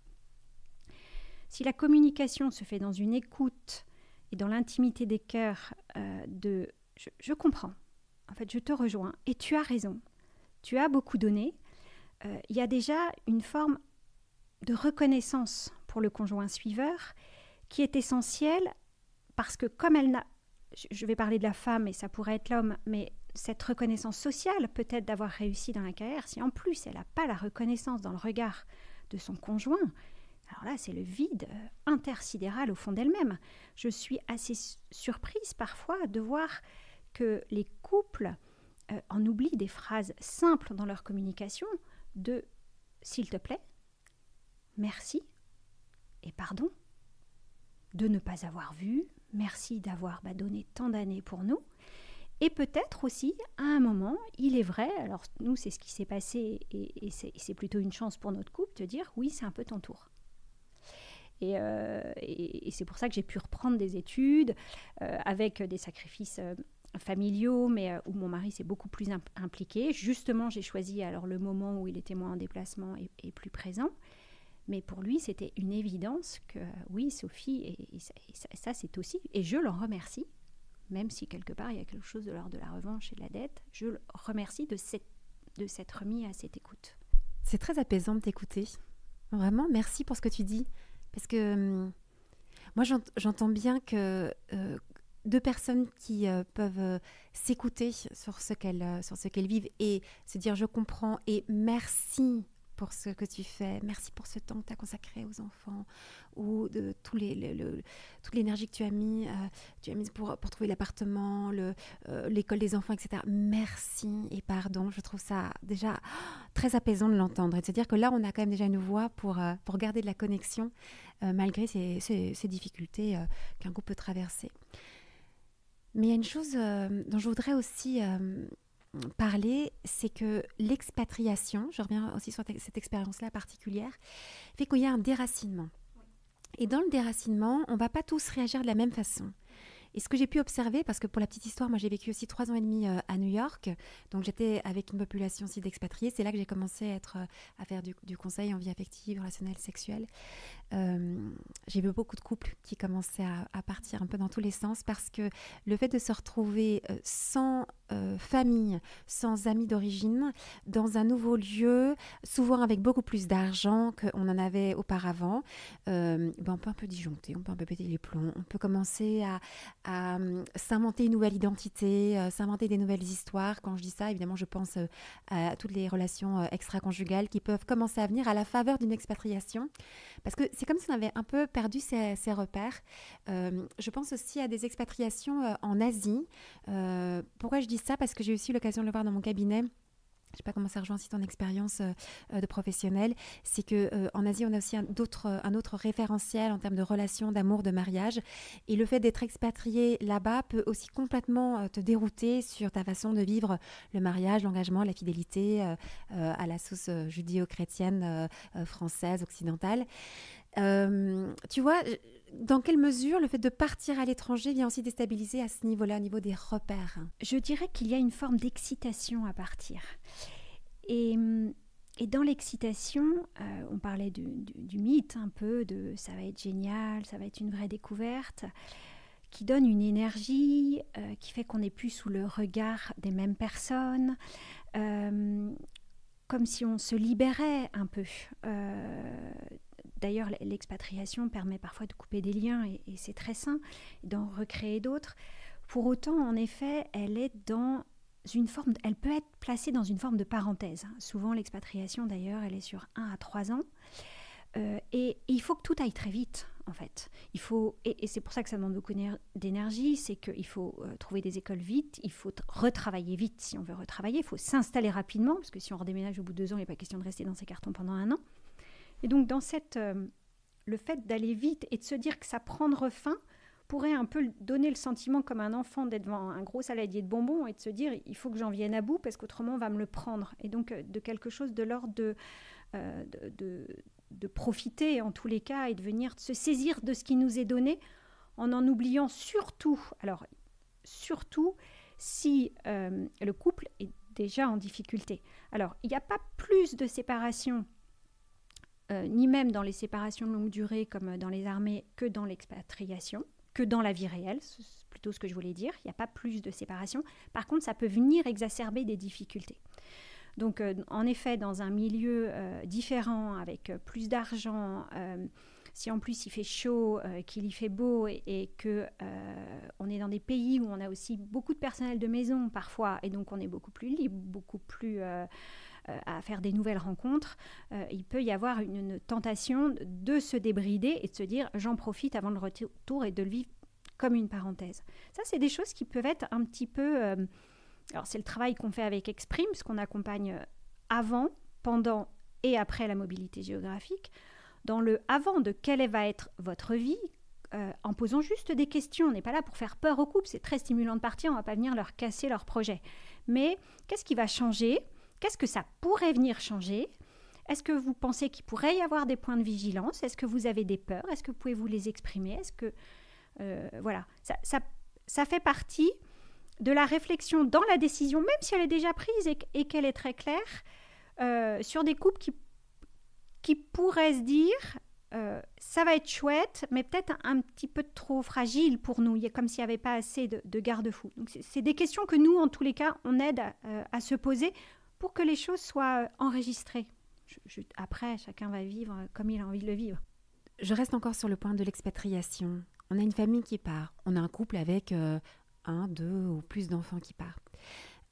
Si la communication se fait dans une écoute et dans l'intimité des cœurs je comprends, en fait je te rejoins et tu as raison, tu as beaucoup donné, il y a déjà une forme de reconnaissance pour le conjoint suiveur qui est essentielle parce que comme elle n'a... Je vais parler de la femme et ça pourrait être l'homme, mais cette reconnaissance sociale peut-être d'avoir réussi dans la carrière, si en plus elle n'a pas la reconnaissance dans le regard de son conjoint, alors là c'est le vide intersidéral au fond d'elle-même. Je suis assez surprise parfois de voir que les couples en oublient des phrases simples dans leur communication de « s'il te plaît », merci et pardon de ne pas avoir vu, merci d'avoir donné tant d'années pour nous. Et peut-être aussi, à un moment, il est vrai, alors nous c'est ce qui s'est passé et c'est plutôt une chance pour notre couple, de dire oui c'est un peu ton tour. Et c'est pour ça que j'ai pu reprendre des études avec des sacrifices familiaux, mais où mon mari s'est beaucoup plus impliqué. Justement, j'ai choisi alors le moment où il était moins en déplacement et plus présent. Mais pour lui, c'était une évidence que oui, Sophie, et ça c'est aussi, et je l'en remercie, même si quelque part il y a quelque chose de l'ordre de la revanche et de la dette, je le remercie de de s'être mis à cette écoute. C'est très apaisant de t'écouter. Vraiment, merci pour ce que tu dis. Parce que moi, j'entends bien que deux personnes qui peuvent s'écouter sur ce qu'elles vivent et se dire je comprends et merci pour ce que tu fais, merci pour ce temps que tu as consacré aux enfants ou de toute l'énergie que tu as mis pour trouver l'appartement, l'école des enfants, etc. Merci et pardon, je trouve ça déjà très apaisant de l'entendre et de se dire que là on a quand même déjà une voie pour garder de la connexion malgré ces difficultés qu'un couple peut traverser. Mais il y a une chose dont je voudrais aussi parler, c'est que l'expatriation, je reviens aussi sur cette expérience-là particulière, fait qu'il y a un déracinement. Et dans le déracinement, on ne va pas tous réagir de la même façon. Et ce que j'ai pu observer, parce que pour la petite histoire, moi j'ai vécu aussi 3 ans et demi à New York, donc j'étais avec une population aussi d'expatriés, c'est là que j'ai commencé à faire du conseil en vie affective, relationnelle, sexuelle. J'ai vu beaucoup de couples qui commençaient à partir un peu dans tous les sens parce que le fait de se retrouver sans famille, sans amis d'origine, dans un nouveau lieu, souvent avec beaucoup plus d'argent qu'on en avait auparavant, on peut un peu disjoncter, on peut un peu péter les plombs, on peut commencer à s'inventer une nouvelle identité, s'inventer des nouvelles histoires. Quand je dis ça, évidemment, je pense à toutes les relations extra-conjugales qui peuvent commencer à venir à la faveur d'une expatriation. Parce que c'est comme si on avait un peu perdu ses repères. Je pense aussi à des expatriations en Asie. Pourquoi je dis ça? Parce que j'ai aussi eu l'occasion de le voir dans mon cabinet. Je ne sais pas comment ça rejoint aussi ton expérience de professionnel. C'est qu'en Asie, on a aussi un autre référentiel en termes de relations, d'amour, de mariage. Et le fait d'être expatrié là-bas peut aussi complètement te dérouter sur ta façon de vivre le mariage, l'engagement, la fidélité à la sauce judéo-chrétienne, française, occidentale. Tu vois, dans quelle mesure le fait de partir à l'étranger vient aussi déstabiliser à ce niveau-là, au niveau des repères? Je dirais qu'il y a une forme d'excitation à partir. Et dans l'excitation, on parlait du mythe un peu, de ça va être génial, ça va être une vraie découverte, qui donne une énergie, qui fait qu'on n'est plus sous le regard des mêmes personnes, comme si on se libérait un peu. D'ailleurs, l'expatriation permet parfois de couper des liens et c'est très sain, d'en recréer d'autres. Pour autant, en effet, elle peut être placée dans une forme de parenthèse. Souvent, l'expatriation, d'ailleurs, elle est sur 1 à 3 ans. Et il faut que tout aille très vite, en fait. Et c'est pour ça que ça demande beaucoup d'énergie, c'est qu'il faut trouver des écoles vite, il faut retravailler vite si on veut retravailler, il faut s'installer rapidement, parce que si on redéménage au bout de 2 ans, il n'est pas question de rester dans ses cartons pendant 1 an. Et donc, dans le fait d'aller vite et de se dire que ça prendra fin pourrait un peu donner le sentiment comme un enfant d'être devant un gros saladier de bonbons et de se dire il faut que j'en vienne à bout parce qu'autrement on va me le prendre. Et donc, de quelque chose de l'ordre de profiter en tous les cas et de venir se saisir de ce qui nous est donné en oubliant surtout si le couple est déjà en difficulté. Alors, il n'y a pas plus de séparation ni même dans les séparations de longue durée comme dans les armées que dans l'expatriation, que dans la vie réelle, c'est plutôt ce que je voulais dire. Il n'y a pas plus de séparation. Par contre, ça peut venir exacerber des difficultés. Donc, en effet, dans un milieu différent, avec plus d'argent, si en plus il fait chaud, qu'il y fait beau et qu'on est dans des pays où on a aussi beaucoup de personnel de maison parfois, et donc on est beaucoup plus libre, beaucoup plus à faire des nouvelles rencontres, il peut y avoir une tentation de se débrider et de se dire j'en profite avant le retour et de le vivre comme une parenthèse. Ça, c'est des choses qui peuvent être un petit peu... alors, c'est le travail qu'on fait avec Exprime, parce qu'on accompagne avant, pendant et après la mobilité géographique. Dans le avant de quelle va être votre vie, en posant juste des questions. On n'est pas là pour faire peur aux couples, c'est très stimulant de partir, on ne va pas venir leur casser leur projet. Mais qu'est-ce qui va changer ? Qu'est-ce que ça pourrait venir changer ? Est-ce que vous pensez qu'il pourrait y avoir des points de vigilance ? Est-ce que vous avez des peurs ? Est-ce que vous pouvez vous les exprimer ? Est-ce que... voilà, ça fait partie de la réflexion dans la décision, même si elle est déjà prise et qu'elle est très claire, sur des couples qui pourraient se dire ça va être chouette, mais peut-être un petit peu trop fragile pour nous. Il y a comme s'il n'y avait pas assez de garde-fous. Donc, c'est des questions que nous, en tous les cas, on aide à se poser pour que les choses soient enregistrées. Après, chacun va vivre comme il a envie de le vivre. Je reste encore sur le point de l'expatriation. On a une famille qui part. On a un couple avec 1, 2 ou plus d'enfants qui part.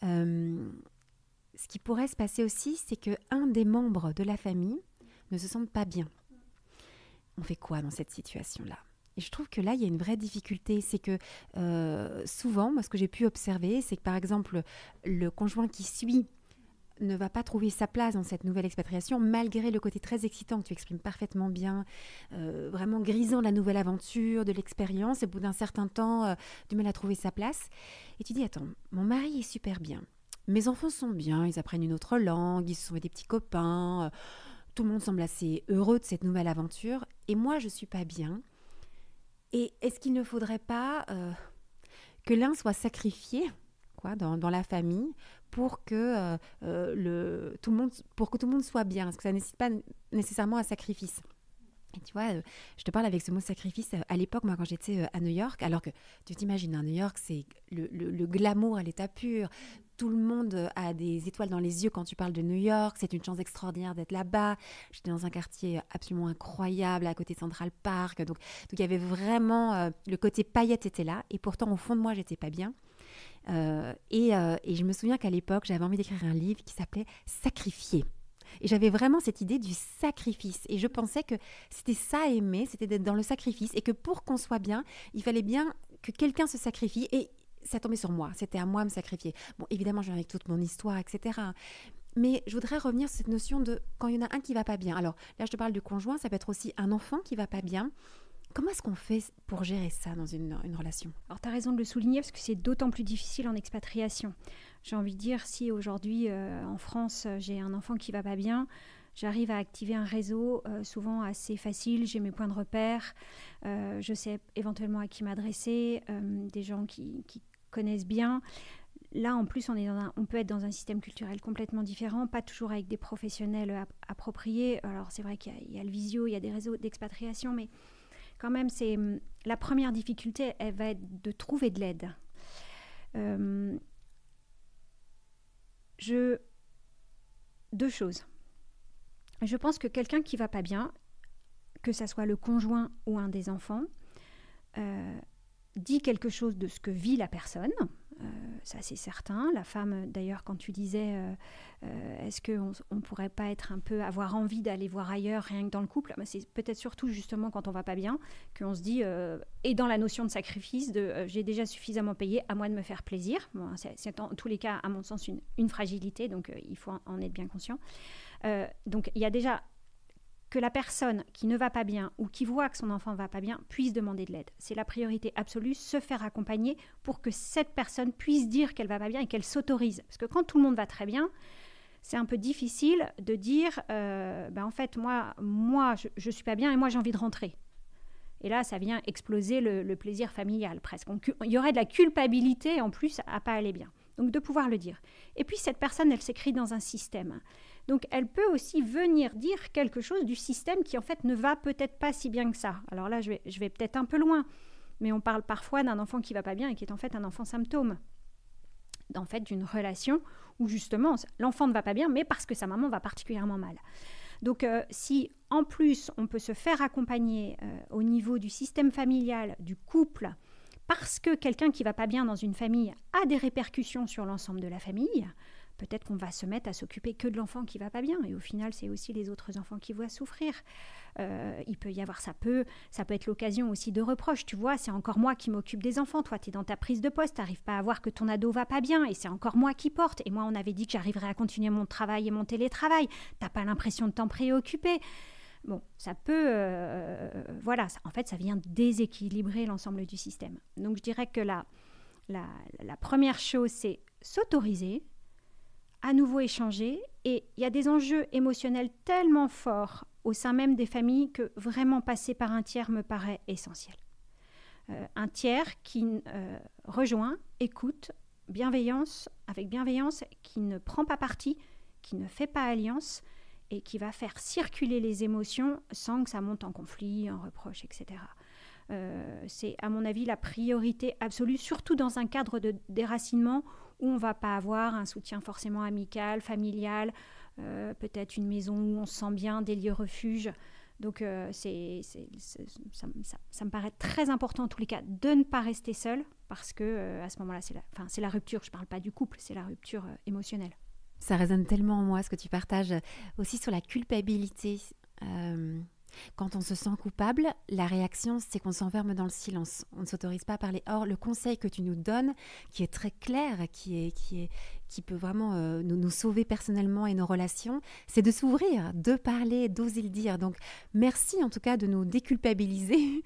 Ce qui pourrait se passer aussi, c'est qu'un des membres de la famille ne se sente pas bien. On fait quoi dans cette situation-là ? Et je trouve que là, il y a une vraie difficulté. C'est que souvent, moi, ce que j'ai pu observer, c'est que par exemple, le conjoint qui suit ne va pas trouver sa place dans cette nouvelle expatriation, malgré le côté très excitant que tu exprimes parfaitement bien, vraiment grisant de la nouvelle aventure, de l'expérience, et au bout d'un certain temps, du mal à trouver sa place. Et tu dis, attends, mon mari est super bien, mes enfants sont bien, ils apprennent une autre langue, ils se sont fait des petits copains, tout le monde semble assez heureux de cette nouvelle aventure, et moi, je ne suis pas bien. Et est-ce qu'il ne faudrait pas que l'un soit sacrifié dans la famille pour que, tout le monde soit bien, parce que ça ne nécessite pas nécessairement un sacrifice. Et tu vois, je te parle avec ce mot sacrifice à l'époque, moi quand j'étais à New York, alors que tu t'imagines, New York c'est le glamour à l'état pur, tout le monde a des étoiles dans les yeux quand tu parles de New York, c'est une chance extraordinaire d'être là-bas. J'étais dans un quartier absolument incroyable à côté de Central Park, donc il y avait vraiment, le côté paillettes était là, et pourtant au fond de moi j'étais pas bien. Et je me souviens qu'à l'époque, j'avais envie d'écrire un livre qui s'appelait « Sacrifier ». Et j'avais vraiment cette idée du sacrifice. Et je pensais que c'était ça aimer, c'était d'être dans le sacrifice. Et que pour qu'on soit bien, il fallait bien que quelqu'un se sacrifie. Et ça tombait sur moi, c'était à moi de me sacrifier. Bon, évidemment, je viens avec toute mon histoire, etc. Mais je voudrais revenir sur cette notion de quand il y en a un qui ne va pas bien. Alors là, je te parle du conjoint, ça peut être aussi un enfant qui ne va pas bien. Comment est-ce qu'on fait pour gérer ça dans une relation ? Alors, tu as raison de le souligner parce que c'est d'autant plus difficile en expatriation. J'ai envie de dire, si aujourd'hui, en France, j'ai un enfant qui ne va pas bien, j'arrive à activer un réseau souvent assez facile. J'ai mes points de repère. Je sais éventuellement à qui m'adresser, des gens qui connaissent bien. Là, en plus, on peut être dans un système culturel complètement différent, pas toujours avec des professionnels appropriés. Alors, c'est vrai qu'il y a le visio, il y a des réseaux d'expatriation, mais quand même, c'est la première difficulté, elle va être de trouver de l'aide. Deux choses. Je pense que quelqu'un qui ne va pas bien, que ça soit le conjoint ou un des enfants, dit quelque chose de ce que vit la personne. Ça, c'est certain. La femme, d'ailleurs, quand tu disais est-ce qu'on ne pourrait pas avoir envie d'aller voir ailleurs rien que dans le couple, c'est peut-être surtout justement quand on ne va pas bien qu'on se dit, et dans la notion de sacrifice, j'ai déjà suffisamment payé, à moi de me faire plaisir. Bon, c'est en tous les cas, à mon sens, une fragilité, donc il faut en être bien conscient. Donc il y a déjà que la personne qui ne va pas bien ou qui voit que son enfant ne va pas bien puisse demander de l'aide. C'est la priorité absolue, se faire accompagner pour que cette personne puisse dire qu'elle ne va pas bien et qu'elle s'autorise. Parce que quand tout le monde va très bien, c'est un peu difficile de dire en fait, moi je ne suis pas bien et moi j'ai envie de rentrer. Et là, ça vient exploser le plaisir familial presque. Il y aurait de la culpabilité en plus à ne pas aller bien. Donc de pouvoir le dire. Et puis cette personne, elle s'écrit dans un système. Donc, elle peut aussi venir dire quelque chose du système qui, en fait, ne va peut-être pas si bien que ça. Alors là, je vais peut-être un peu loin, mais on parle parfois d'un enfant qui ne va pas bien et qui est en fait un enfant symptôme. En fait, d'une relation où, justement, l'enfant ne va pas bien, mais parce que sa maman va particulièrement mal. Donc, si, en plus, on peut se faire accompagner au niveau du système familial, du couple, parce que quelqu'un qui ne va pas bien dans une famille a des répercussions sur l'ensemble de la famille, peut-être qu'on va se mettre à s'occuper que de l'enfant qui ne va pas bien. Et au final, c'est aussi les autres enfants qui vont souffrir. Il peut y avoir, ça peut être l'occasion aussi de reproches. Tu vois, c'est encore moi qui m'occupe des enfants. Toi, tu es dans ta prise de poste, tu n'arrives pas à voir que ton ado va pas bien. Et c'est encore moi qui porte. Et moi, on avait dit que j'arriverais à continuer mon travail et mon télétravail. Tu n'as pas l'impression de t'en préoccuper. Bon, ça peut... en fait, ça vient déséquilibrer l'ensemble du système. Donc, je dirais que la première chose, c'est s'autoriser, à nouveau échanger, et il y a des enjeux émotionnels tellement forts au sein même des familles que vraiment passer par un tiers me paraît essentiel. Un tiers qui rejoint, écoute, avec bienveillance, qui ne prend pas parti, qui ne fait pas alliance et qui va faire circuler les émotions sans que ça monte en conflit, en reproche, etc. C'est à mon avis la priorité absolue, surtout dans un cadre de déracinement où on ne va pas avoir un soutien forcément amical, familial, peut-être une maison où on se sent bien, des lieux refuges. Donc ça me paraît très important en tous les cas de ne pas rester seul, parce que à ce moment-là, c'est la rupture. Je ne parle pas du couple, c'est la rupture émotionnelle. Ça résonne tellement en moi ce que tu partages aussi sur la culpabilité. Quand on se sent coupable, la réaction, c'est qu'on s'enferme dans le silence. On ne s'autorise pas à parler. Or, le conseil que tu nous donnes, qui est très clair, qui peut vraiment nous sauver personnellement et nos relations, c'est de s'ouvrir, de parler, d'oser le dire. Donc, merci en tout cas de nous déculpabiliser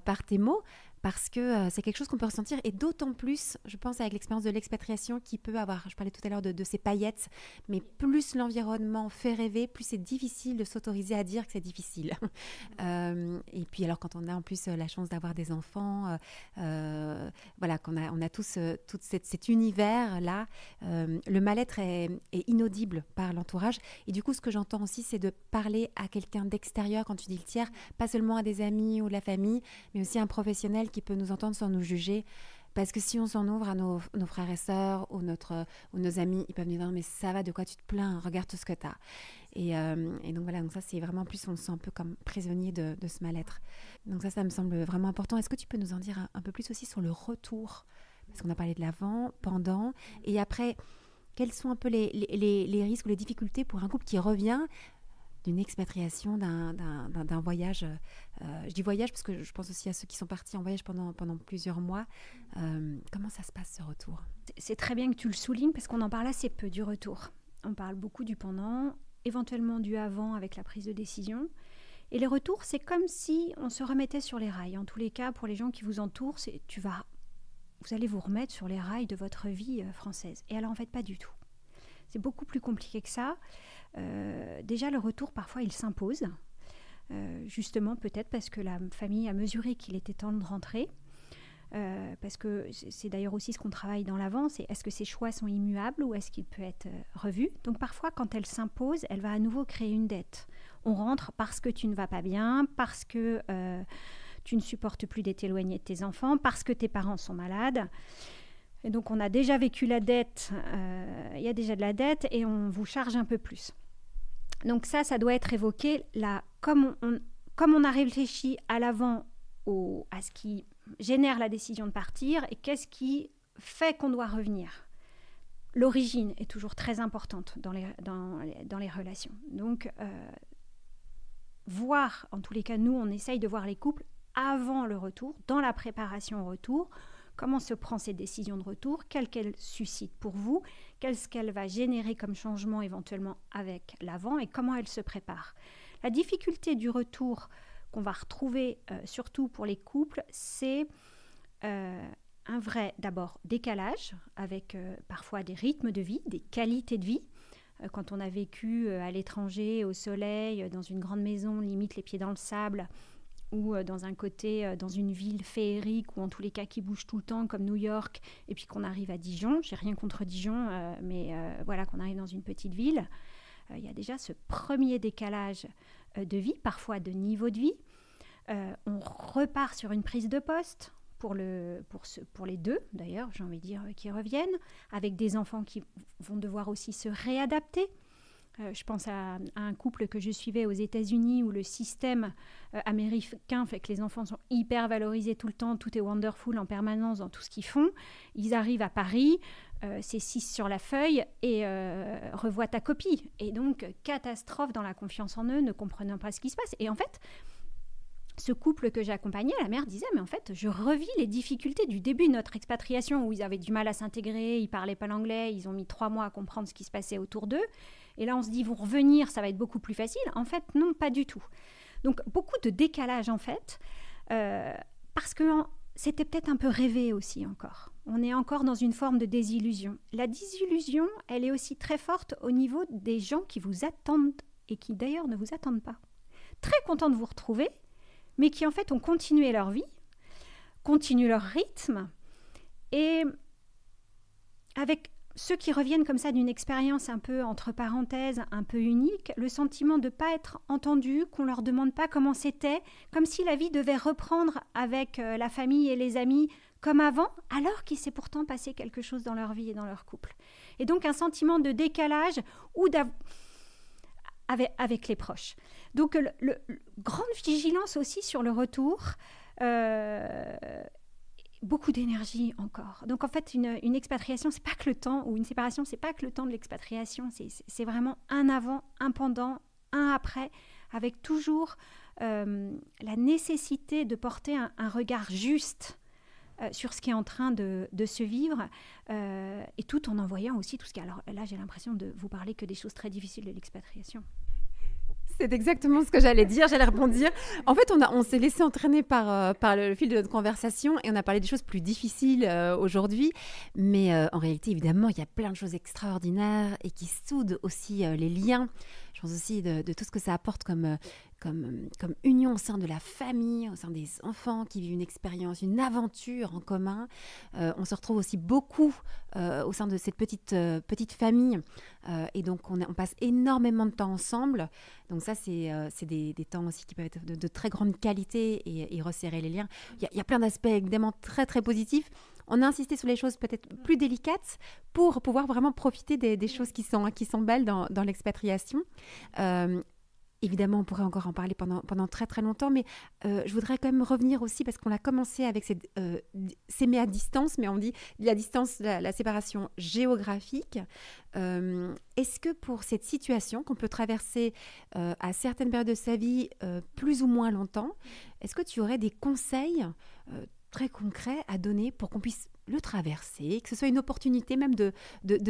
par tes mots, parce que c'est quelque chose qu'on peut ressentir, et d'autant plus, je pense, avec l'expérience de l'expatriation qui peut avoir, je parlais tout à l'heure de ces paillettes, mais plus l'environnement fait rêver, plus c'est difficile de s'autoriser à dire que c'est difficile. Et puis alors quand on a en plus la chance d'avoir des enfants, voilà, on a tous tout cet univers-là, le mal-être est inaudible par l'entourage. Et du coup, ce que j'entends aussi, c'est de parler à quelqu'un d'extérieur, quand tu dis le tiers, pas seulement à des amis ou de la famille, mais aussi à un professionnel qui peut nous entendre sans nous juger. Parce que si on s'en ouvre à nos frères et sœurs ou nos amis, ils peuvent nous dire « mais ça va, de quoi tu te plains, regarde tout ce que tu as ». Et donc voilà, donc ça c'est vraiment, en plus on se sent un peu comme prisonnier de ce mal-être. Donc ça me semble vraiment important. Est-ce que tu peux nous en dire un peu plus aussi sur le retour ? Parce qu'on a parlé de l'avant, pendant, et après, quels sont un peu les risques ou les difficultés pour un couple qui revient d'une expatriation, d'un voyage. Je dis voyage parce que je pense aussi à ceux qui sont partis en voyage pendant plusieurs mois. Comment ça se passe, ce retour ? C'est très bien que tu le soulignes, parce qu'on en parle assez peu du retour. On parle beaucoup du pendant, éventuellement du avant avec la prise de décision. Et les retours, c'est comme si on se remettait sur les rails. En tous les cas, pour les gens qui vous entourent, vous allez vous remettre sur les rails de votre vie française. Et alors, en fait, pas du tout. C'est beaucoup plus compliqué que ça. Déjà, le retour, parfois, il s'impose. Justement, peut-être parce que la famille a mesuré qu'il était temps de rentrer. Parce que c'est d'ailleurs aussi ce qu'on travaille dans l'avant, c'est est-ce que ces choix sont immuables ou est-ce qu'il peut être revu. Donc parfois, quand elle s'impose, elle va à nouveau créer une dette. On rentre parce que tu ne vas pas bien, parce que tu ne supportes plus d'être éloigné de tes enfants, parce que tes parents sont malades. Et donc on a déjà vécu la dette, il y a déjà de la dette et on vous charge un peu plus. Donc ça doit être évoqué là, comme on a réfléchi à l'avant à ce qui génère la décision de partir et qu'est-ce qui fait qu'on doit revenir. L'origine est toujours très importante dans les relations. Donc, voir, en tous les cas, nous, on essaye de voir les couples avant le retour, dans la préparation au retour, comment se prend cette décision de retour, quelle qu'elle suscite pour vous, qu'est-ce qu'elle va générer comme changement éventuellement avec l'avant et comment elle se prépare. La difficulté du retour qu'on va retrouver surtout pour les couples, c'est un vrai, d'abord, décalage avec parfois des rythmes de vie, des qualités de vie. Quand on a vécu à l'étranger, au soleil, dans une grande maison, limite les pieds dans le sable, ou dans une ville féerique, ou en tous les cas qui bouge tout le temps, comme New York, et puis qu'on arrive à Dijon, j'ai rien contre Dijon, mais voilà, qu'on arrive dans une petite ville, il y a déjà ce premier décalage de vie, parfois de niveau de vie. On repart sur une prise de poste pour les deux, d'ailleurs, j'ai envie de dire, qui reviennent, avec des enfants qui vont devoir aussi se réadapter. Je pense à un couple que je suivais aux États-Unis où le système américain fait que les enfants sont hyper valorisés tout le temps, tout est wonderful en permanence dans tout ce qu'ils font. Ils arrivent à Paris, c'est 6 sur la feuille et revoient ta copie. Et donc, catastrophe dans la confiance en eux, ne comprenant pas ce qui se passe. Et en fait, ce couple que j'accompagnais, la mère disait, mais en fait, je revis les difficultés du début de notre expatriation où ils avaient du mal à s'intégrer, ils ne parlaient pas l'anglais, ils ont mis 3 mois à comprendre ce qui se passait autour d'eux. Et là, on se dit, ils vont revenir, ça va être beaucoup plus facile. En fait, non, pas du tout. Donc, beaucoup de décalage, en fait, parce que c'était peut-être un peu rêvé aussi encore. On est encore dans une forme de désillusion. La désillusion, elle est aussi très forte au niveau des gens qui vous attendent et qui, d'ailleurs, ne vous attendent pas. Très contents de vous retrouver, mais qui, en fait, ont continué leur vie, continuent leur rythme, et avec ceux qui reviennent comme ça d'une expérience un peu, entre parenthèses, un peu unique, le sentiment de ne pas être entendu, qu'on ne leur demande pas comment c'était, comme si la vie devait reprendre avec la famille et les amis comme avant, alors qu'il s'est pourtant passé quelque chose dans leur vie et dans leur couple. Et donc un sentiment de décalage ou avec les proches. Donc grande vigilance aussi sur le retour, beaucoup d'énergie encore. Donc en fait, une expatriation, c'est pas que le temps, ou une séparation, c'est pas que le temps de l'expatriation, c'est vraiment un avant, un pendant, un après, avec toujours la nécessité de porter un regard juste sur ce qui est en train de se vivre, et tout en envoyant aussi tout ce qui... Alors là, j'ai l'impression de vous parler que des choses très difficiles de l'expatriation. C'est exactement ce que j'allais dire, j'allais rebondir. En fait, on s'est laissé entraîner par le fil de notre conversation et on a parlé des choses plus difficiles aujourd'hui. Mais en réalité, évidemment, il y a plein de choses extraordinaires et qui soudent aussi les liens. Je pense aussi de tout ce que ça apporte comme union au sein de la famille, au sein des enfants qui vivent une expérience, une aventure en commun. On se retrouve aussi beaucoup au sein de cette petite famille. Et donc, on passe énormément de temps ensemble. Donc ça, c'est des temps aussi qui peuvent être de très grande qualité et resserrer les liens. Il y a plein d'aspects évidemment très, très positifs. On a insisté sur les choses peut-être plus délicates pour pouvoir vraiment profiter des choses qui sont belles dans l'expatriation. Évidemment, on pourrait encore en parler pendant très très longtemps, mais je voudrais quand même revenir aussi, parce qu'on a commencé avec s'aimer à distance, mais on dit la distance, la séparation géographique. Est-ce que pour cette situation qu'on peut traverser à certaines périodes de sa vie plus ou moins longtemps, est-ce que tu aurais des conseils très concrets à donner pour qu'on puisse le traverser, que ce soit une opportunité même de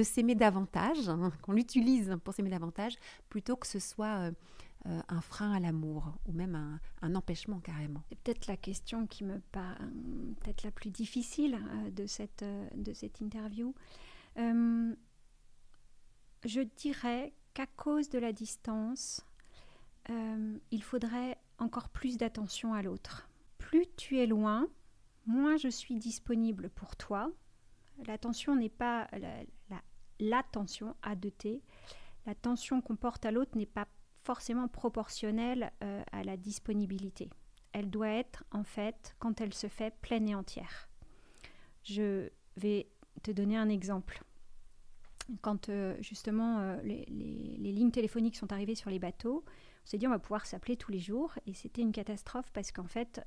s'aimer davantage, hein, qu'on l'utilise pour s'aimer davantage, plutôt que ce soit un frein à l'amour ou même un empêchement carrément. C'est peut-être la question qui me paraît peut-être la plus difficile de cette interview. Je dirais qu'à cause de la distance, il faudrait encore plus d'attention à l'autre. Plus tu es loin, moins je suis disponible pour toi. L'attention n'est pas l'attention A2T. L'attention qu'on porte à l'autre n'est pas forcément proportionnelle à la disponibilité. Elle doit être, en fait, quand elle se fait pleine et entière. Je vais te donner un exemple. Quand justement les lignes téléphoniques sont arrivées sur les bateaux, on s'est dit on va pouvoir s'appeler tous les jours, et c'était une catastrophe parce qu'en fait,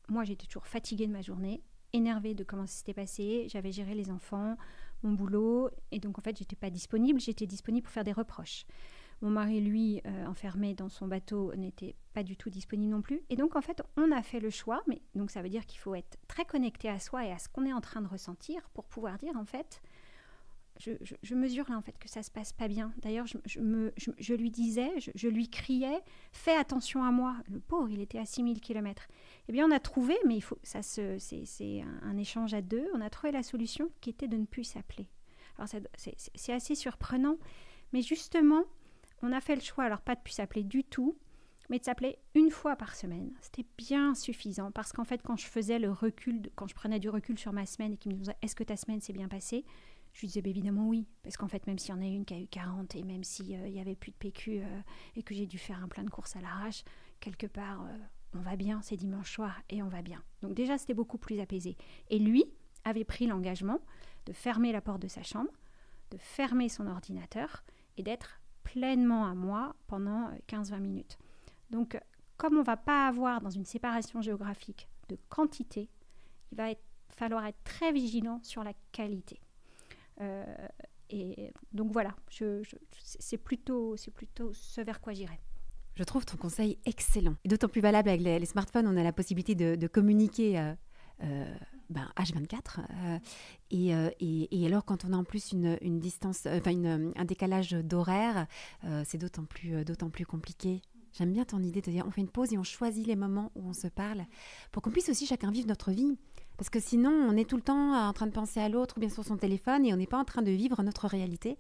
moi j'étais toujours fatiguée de ma journée, énervée de comment ça s'était passé, j'avais géré les enfants, mon boulot, et donc en fait j'étais pas disponible, j'étais disponible pour faire des reproches. Mon mari, lui, enfermé dans son bateau, n'était pas du tout disponible non plus. Et donc, en fait, on a fait le choix. Mais donc, ça veut dire qu'il faut être très connecté à soi et à ce qu'on est en train de ressentir pour pouvoir dire, en fait, je mesure là, en fait, que ça se passe pas bien. D'ailleurs, je lui disais, je lui criais, fais attention à moi. Le pauvre, il était à 6000 km. Eh bien, on a trouvé, mais c'est un échange à deux, on a trouvé la solution qui était de ne plus s'appeler. Alors, c'est assez surprenant. Mais justement, on a fait le choix, alors pas de plus s'appeler du tout, mais de s'appeler une fois par semaine. C'était bien suffisant parce qu'en fait, quand je faisais le recul, quand je prenais du recul sur ma semaine et qu'il me disait « Est-ce que ta semaine s'est bien passée ?» Je lui disais évidemment oui, parce qu'en fait, même s'il y en a une qui a eu 40 et même s'il n'y avait plus de PQ et que j'ai dû faire un plein de courses à l'arrache, quelque part, on va bien, c'est dimanche soir et on va bien. Donc déjà, c'était beaucoup plus apaisé. Et lui avait pris l'engagement de fermer la porte de sa chambre, de fermer son ordinateur et d'être pleinement à moi pendant 15-20 minutes. Donc, comme on ne va pas avoir dans une séparation géographique de quantité, il va falloir être très vigilant sur la qualité. Et donc voilà, c'est plutôt ce vers quoi j'irais. Je trouve ton conseil excellent. Et d'autant plus valable avec les smartphones, on a la possibilité de communiquer H24 et alors quand on a en plus une distance, un décalage d'horaire, c'est d'autant plus compliqué. J'aime bien ton idée de dire on fait une pause et on choisit les moments où on se parle pour qu'on puisse aussi chacun vivre notre vie. Parce que sinon, on est tout le temps en train de penser à l'autre ou bien sur son téléphone et on n'est pas en train de vivre notre réalité.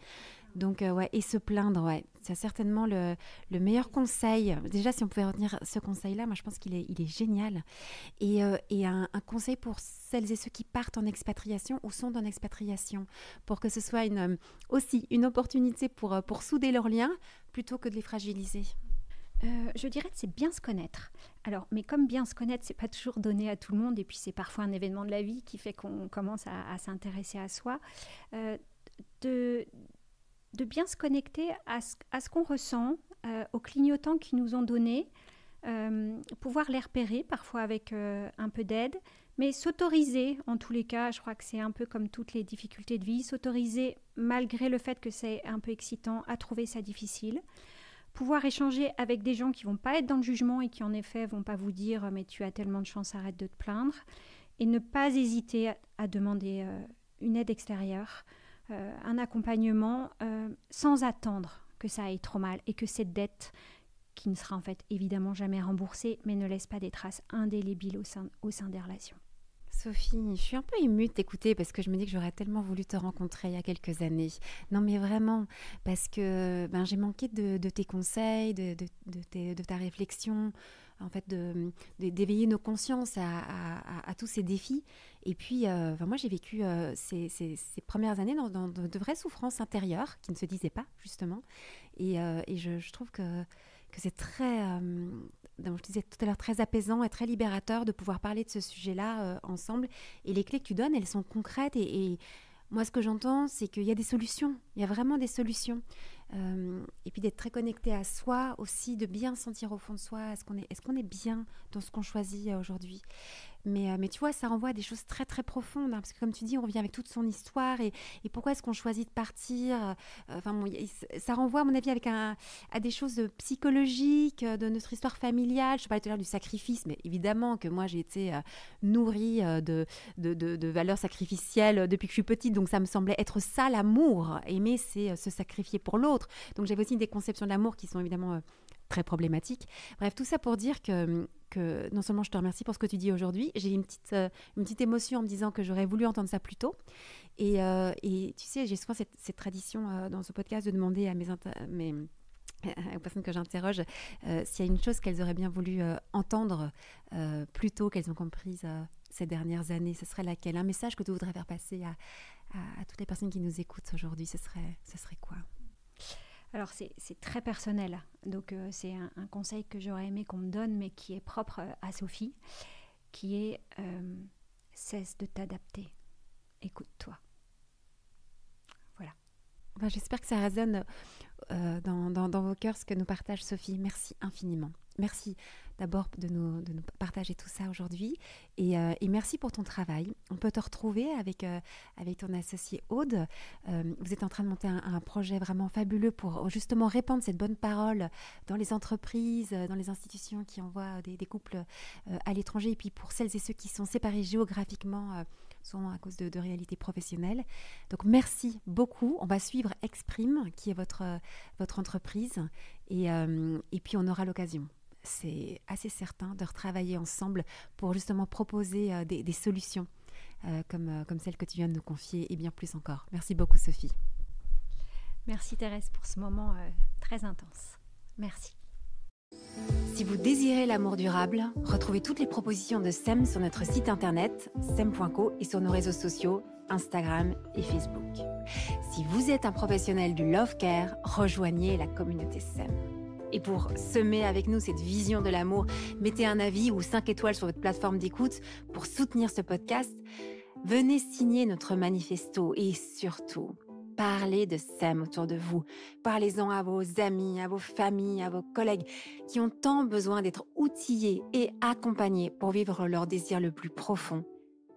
Donc, et se plaindre, c'est certainement le meilleur conseil. Déjà, si on pouvait retenir ce conseil-là, moi, je pense qu'il est génial. Et un conseil pour celles et ceux qui partent en expatriation ou sont en expatriation, pour que ce soit aussi une opportunité pour souder leurs liens plutôt que de les fragiliser. Je dirais que c'est bien se connaître. Alors, mais comme bien se connaître, c'est pas toujours donné à tout le monde, et puis c'est parfois un événement de la vie qui fait qu'on commence à s'intéresser à soi. Euh, de, de bien se connecter à ce qu'on ressent, aux clignotants qu'ils nous ont donnés, pouvoir les repérer, parfois avec un peu d'aide, mais s'autoriser, en tous les cas, je crois que c'est un peu comme toutes les difficultés de vie, s'autoriser, malgré le fait que c'est un peu excitant, à trouver ça difficile. Pouvoir échanger avec des gens qui ne vont pas être dans le jugement et qui, en effet, ne vont pas vous dire « mais tu as tellement de chance, arrête de te plaindre ». Et ne pas hésiter à demander une aide extérieure, un accompagnement, sans attendre que ça aille trop mal et que cette dette, qui ne sera en fait évidemment jamais remboursée, mais ne laisse pas des traces indélébiles au sein des relations. Sophie, je suis un peu émue de t'écouter parce que je me dis que j'aurais tellement voulu te rencontrer il y a quelques années. Non mais vraiment, parce que j'ai manqué de tes conseils, de ta réflexion, en fait d'éveiller nos consciences à tous ces défis. Et puis, moi j'ai vécu ces premières années dans de vraies souffrances intérieures qui ne se disaient pas, justement. Et je trouve que c'est très, je te disais tout à l'heure, très apaisant et très libérateur de pouvoir parler de ce sujet-là ensemble. Et les clés que tu donnes, elles sont concrètes. Et moi, ce que j'entends, c'est qu'il y a des solutions. Il y a vraiment des solutions. Et puis d'être très connecté à soi aussi, de bien sentir au fond de soi, est-ce qu'on est bien dans ce qu'on choisit aujourd'hui. Mais tu vois, ça renvoie à des choses très très profondes, parce que comme tu dis, on revient avec toute son histoire et pourquoi est-ce qu'on choisit de partir. Ça renvoie à mon avis à des choses psychologiques, de notre histoire familiale. Je parlais tout à l'heure du sacrifice, mais évidemment que moi j'ai été nourrie de valeurs sacrificielles depuis que je suis petite, donc ça me semblait être ça l'amour. Aimer, c'est se sacrifier pour l'autre. Donc j'avais aussi des conceptions de l'amour qui sont évidemment très problématiques. Bref, tout ça pour dire que non seulement je te remercie pour ce que tu dis aujourd'hui, j'ai une petite émotion en me disant que j'aurais voulu entendre ça plus tôt. Et tu sais, j'ai souvent cette tradition dans ce podcast de demander à aux personnes que j'interroge s'il y a une chose qu'elles auraient bien voulu entendre plus tôt, qu'elles ont comprise ces dernières années. Ce serait laquelle? Un message que tu voudrais faire passer à toutes les personnes qui nous écoutent aujourd'hui, ce serait quoi? Alors, c'est très personnel. Donc, c'est un conseil que j'aurais aimé qu'on me donne, mais qui est propre à Sophie, qui est cesse de t'adapter. Écoute-toi. Voilà. J'espère que ça résonne dans vos cœurs, ce que nous partage Sophie. Merci infiniment. Merci d'abord de nous partager tout ça aujourd'hui et merci pour ton travail. On peut te retrouver avec ton associé Aude. Vous êtes en train de monter un projet vraiment fabuleux pour justement répandre cette bonne parole dans les entreprises, dans les institutions qui envoient des couples à l'étranger, et puis pour celles et ceux qui sont séparés géographiquement souvent à cause de réalités professionnelles. Donc merci beaucoup. On va suivre Exprime, qui est votre entreprise, et puis on aura l'occasion, c'est assez certain, de retravailler ensemble pour justement proposer des solutions comme celle que tu viens de nous confier, et bien plus encore. Merci beaucoup Sophie. Merci Thérèse pour ce moment très intense. Merci. Si vous désirez l'amour durable, retrouvez toutes les propositions de SEM sur notre site internet sem.co et sur nos réseaux sociaux Instagram et Facebook. Si vous êtes un professionnel du Love Care, rejoignez la communauté SEM. Et pour semer avec nous cette vision de l'amour, mettez un avis ou 5 étoiles sur votre plateforme d'écoute pour soutenir ce podcast. Venez signer notre manifesto et surtout, parlez de SEM autour de vous. Parlez-en à vos amis, à vos familles, à vos collègues qui ont tant besoin d'être outillés et accompagnés pour vivre leur désir le plus profond,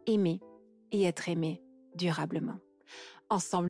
aimer et être aimé durablement. Ensemble,